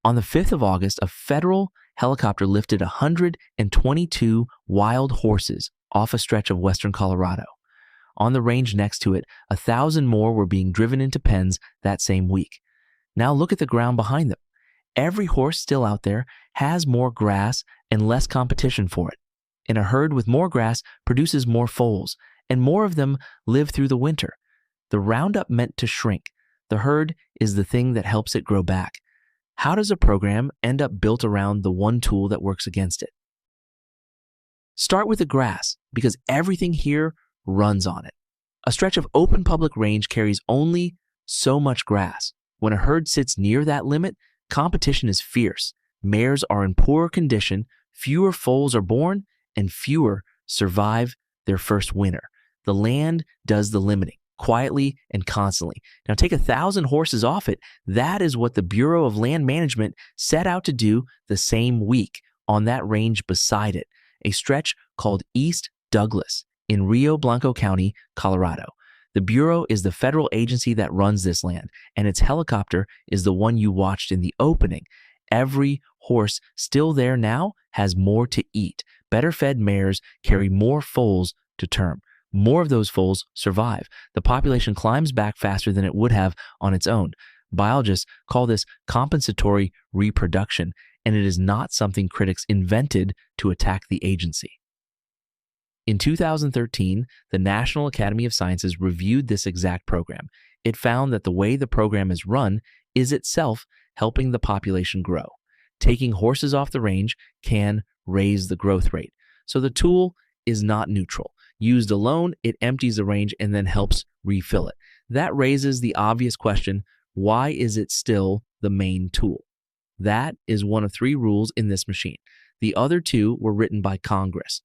On the 5th of August, a federal helicopter lifted 122 wild horses off a stretch of western Colorado. On the range next to it, 1,000 more were being driven into pens that same week. Now look at the ground behind them. Every horse still out there has more grass and less competition for it. And a herd with more grass produces more foals, and more of them live through the winter. The roundup meant to shrink. The herd is the thing that helps it grow back. How does a program end up built around the one tool that works against it? Start with the grass, because everything here runs on it. A stretch of open public range carries only so much grass. When a herd sits near that limit, competition is fierce. Mares are in poorer condition, fewer foals are born, and fewer survive their first winter. The land does the limiting, quietly and constantly. Now take 1,000 horses off it. That is what the Bureau of Land Management set out to do the same week on that range beside it, a stretch called East Douglas in Rio Blanco County, Colorado. The Bureau is the federal agency that runs this land, and its helicopter is the one you watched in the opening. Every horse still there now has more to eat. Better fed mares carry more foals to term. More of those foals survive. The population climbs back faster than it would have on its own. Biologists call this compensatory reproduction, and it is not something critics invented to attack the agency. In 2013, the National Academy of Sciences reviewed this exact program. It found that the way the program is run is itself helping the population grow. Taking horses off the range can raise the growth rate. So the tool is not neutral. Used alone, it empties the range and then helps refill it. That raises the obvious question, why is it still the main tool? That is one of 3 rules in this machine. The other 2 were written by Congress.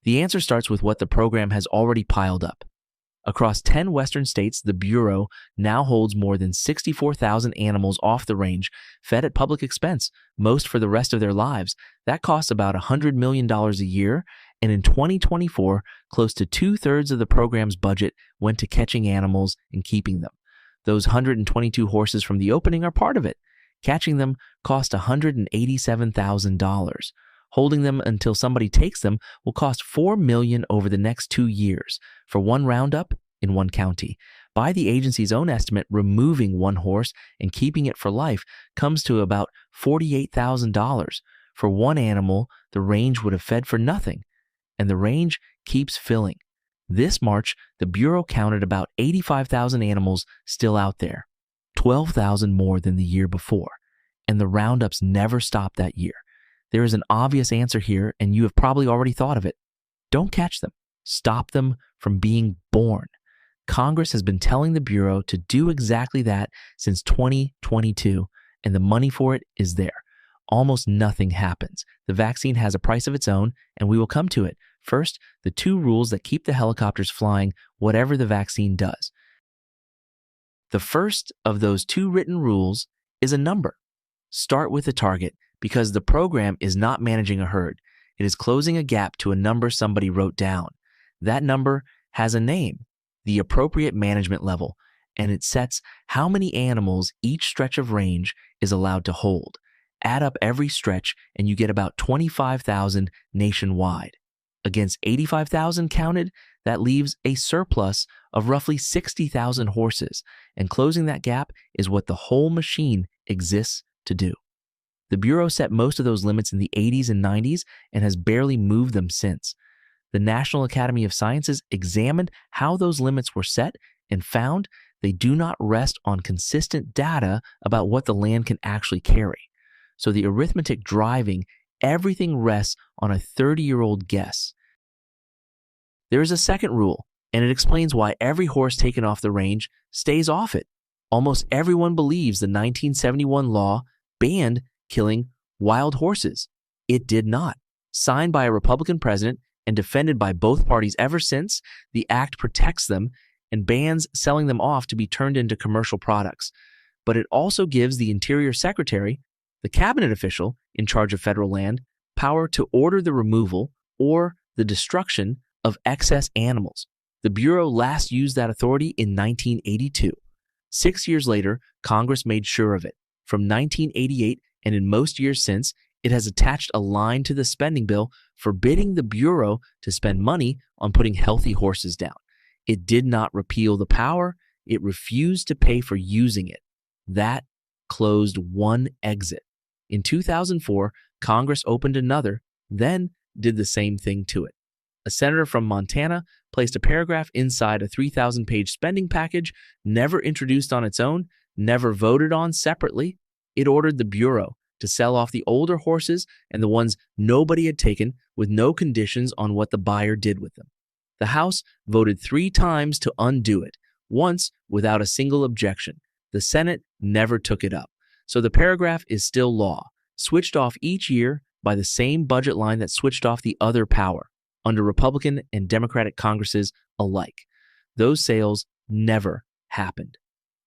The answer starts with what the program has already piled up. Across 10 western states, the Bureau now holds more than 64,000 animals off the range, fed at public expense, most for the rest of their lives. That costs about $100 million a year, and in 2024, close to 2/3 of the program's budget went to catching animals and keeping them. Those 122 horses from the opening are part of it. Catching them cost $187,000. Holding them until somebody takes them will cost $4 million over the next 2 years for one roundup in one county. By the agency's own estimate, removing one horse and keeping it for life comes to about $48,000. For one animal, the range would have fed for nothing, and the range keeps filling. This March, the Bureau counted about 85,000 animals still out there, 12,000 more than the year before, and the roundups never stopped that year. There is an obvious answer here, and you have probably already thought of it. Don't catch them. Stop them from being born. Congress has been telling the Bureau to do exactly that since 2022, and the money for it is there. Almost nothing happens. The vaccine has a price of its own, and we will come to it. First, the 2 rules that keep the helicopters flying whatever the vaccine does. The first of those 2 written rules is a number. Start with a target, because the program is not managing a herd. It is closing a gap to a number somebody wrote down. That number has a name, the appropriate management level, and it sets how many animals each stretch of range is allowed to hold. Add up every stretch and you get about 25,000 nationwide. Against 85,000 counted, that leaves a surplus of roughly 60,000 horses, and closing that gap is what the whole machine exists to do. The Bureau set most of those limits in the 80s and 90s and has barely moved them since. The National Academy of Sciences examined how those limits were set and found they do not rest on consistent data about what the land can actually carry. So the arithmetic driving everything rests on a 30-year-old guess. There is a second rule, and it explains why every horse taken off the range stays off it. Almost everyone believes the 1971 law banned killing wild horses. It did not. Signed by a Republican president and defended by both parties ever since, the act protects them and bans selling them off to be turned into commercial products. But it also gives the Interior Secretary, the cabinet official in charge of federal land, power to order the removal or the destruction of excess animals. The Bureau last used that authority in 1982. 6 years later, Congress made sure of it. From 1988 and in most years since, it has attached a line to the spending bill forbidding the Bureau to spend money on putting healthy horses down. It did not repeal the power, it refused to pay for using it. That closed one exit. In 2004, Congress opened another, then did the same thing to it. A senator from Montana placed a paragraph inside a 3,000-page spending package, never introduced on its own, never voted on separately. It ordered the Bureau to sell off the older horses and the ones nobody had taken with no conditions on what the buyer did with them. The House voted 3 times to undo it, once without a single objection. The Senate never took it up. So the paragraph is still law, switched off each year by the same budget line that switched off the other power, under Republican and Democratic Congresses alike. Those sales never happened.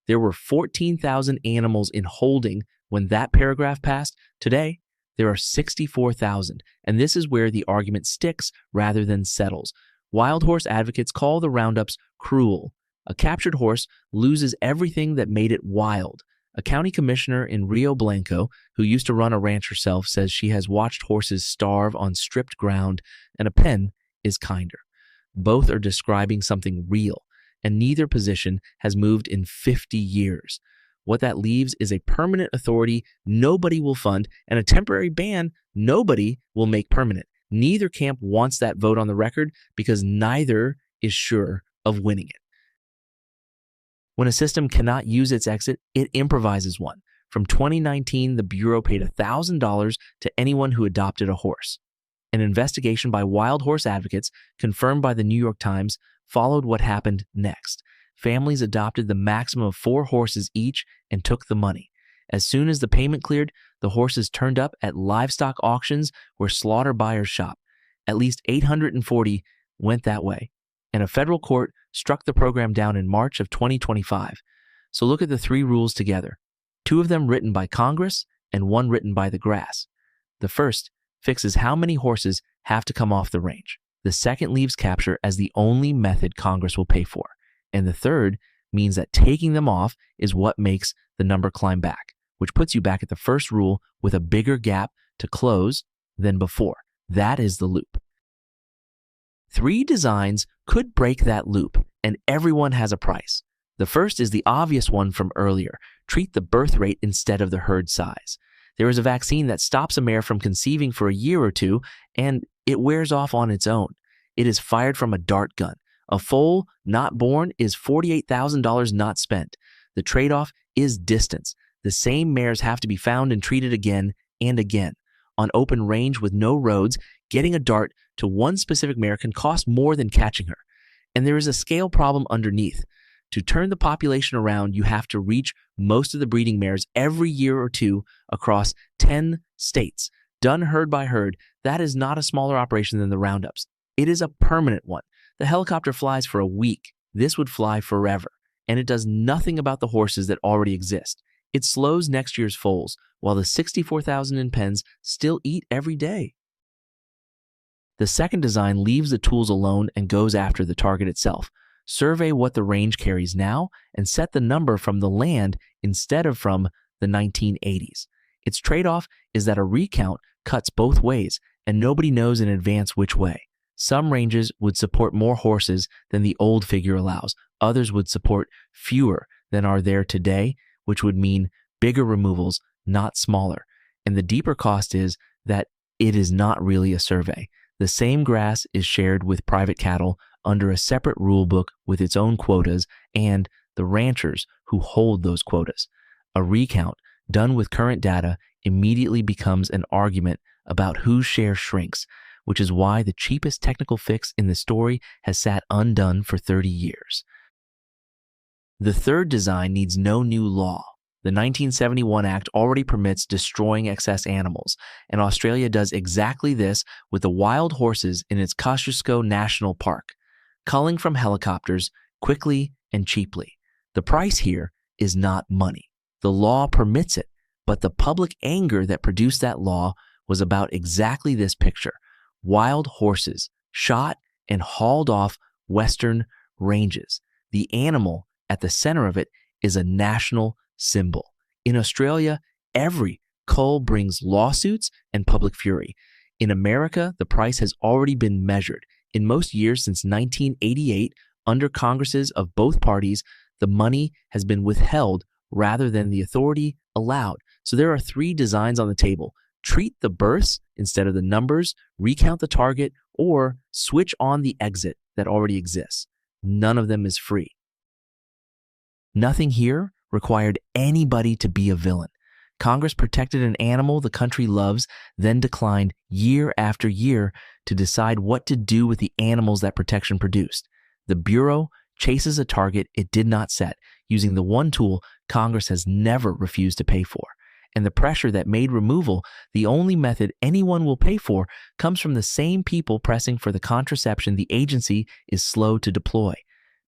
There were 14,000 animals in holding when that paragraph passed. Today, there are 64,000, and this is where the argument sticks rather than settles. Wild horse advocates call the roundups cruel. A captured horse loses everything that made it wild. A county commissioner in Rio Blanco, who used to run a ranch herself, says she has watched horses starve on stripped ground, and a pen is kinder. Both are describing something real, and neither position has moved in 50 years. What that leaves is a permanent authority nobody will fund and a temporary ban nobody will make permanent. Neither camp wants that vote on the record because neither is sure of winning it. When a system cannot use its exit, it improvises one. From 2019, the Bureau paid $1,000 to anyone who adopted a horse. An investigation by wild horse advocates, confirmed by the New York Times, followed what happened next. Families adopted the maximum of 4 horses each and took the money. As soon as the payment cleared, the horses turned up at livestock auctions where slaughter buyers shop. At least 840 went that way, and a federal court struck the program down in March of 2025. So look at the 3 rules together, 2 of them written by Congress and 1 written by the grass. The first fixes how many horses have to come off the range. The second leaves capture as the only method Congress will pay for. And the third means that taking them off is what makes the number climb back, which puts you back at the first rule with a bigger gap to close than before. That is the loop. 3 designs could break that loop, and everyone has a price. The first is the obvious one from earlier. Treat the birth rate instead of the herd size. There is a vaccine that stops a mare from conceiving for a year or 2, and it wears off on its own. It is fired from a dart gun. A foal not born is $48,000 not spent. The trade-off is distance. The same mares have to be found and treated again and again. On open range with no roads, getting a dart to one specific mare can cost more than catching her. And there is a scale problem underneath. To turn the population around, you have to reach most of the breeding mares every year or 2 across 10 states. Done herd by herd, that is not a smaller operation than the roundups. It is a permanent one. The helicopter flies for a week. This would fly forever. And it does nothing about the horses that already exist. It slows next year's foals, while the 64,000 in pens still eat every day. The second design leaves the tools alone and goes after the target itself. Survey what the range carries now and set the number from the land instead of from the 1980s. Its trade-off is that a recount cuts both ways, and nobody knows in advance which way. Some ranges would support more horses than the old figure allows. Others would support fewer than are there today, which would mean bigger removals, not smaller. And the deeper cost is that it is not really a survey. The same grass is shared with private cattle under a separate rule book with its own quotas and the ranchers who hold those quotas. A recount done with current data immediately becomes an argument about whose share shrinks, which is why the cheapest technical fix in the story has sat undone for 30 years. The third design needs no new law. The 1971 Act already permits destroying excess animals, and Australia does exactly this with the wild horses in its Kosciuszko National Park, culling from helicopters quickly and cheaply. The price here is not money. The law permits it, but the public anger that produced that law was about exactly this picture: wild horses shot and hauled off western ranges. The animal at the center of it is a national symbol. In Australia, every cull brings lawsuits and public fury. In America, the price has already been measured. In most years since 1988, under Congresses of both parties, the money has been withheld rather than the authority allowed. So there are three designs on the table: treat the births instead of the numbers, recount the target, or switch on the exit that already exists. None of them is free. Nothing here required anybody to be a villain. Congress protected an animal the country loves, then declined year after year to decide what to do with the animals that protection produced. The Bureau chases a target it did not set, using the one tool Congress has never refused to pay for. And the pressure that made removal the only method anyone will pay for comes from the same people pressing for the contraception the agency is slow to deploy.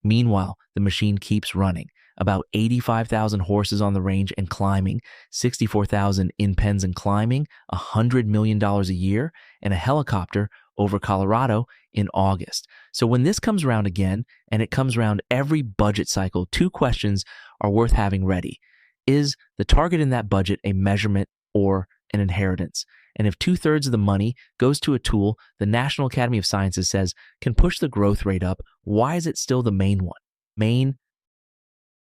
Meanwhile, the machine keeps running. About 85,000 horses on the range and climbing, 64,000 in pens and climbing, $100 million a year, and a helicopter over Colorado in August. So when this comes around again, and it comes around every budget cycle, two questions are worth having ready. Is the target in that budget a measurement or an inheritance? And if 2/3 of the money goes to a tool the National Academy of Sciences says can push the growth rate up, why is it still the main one? Main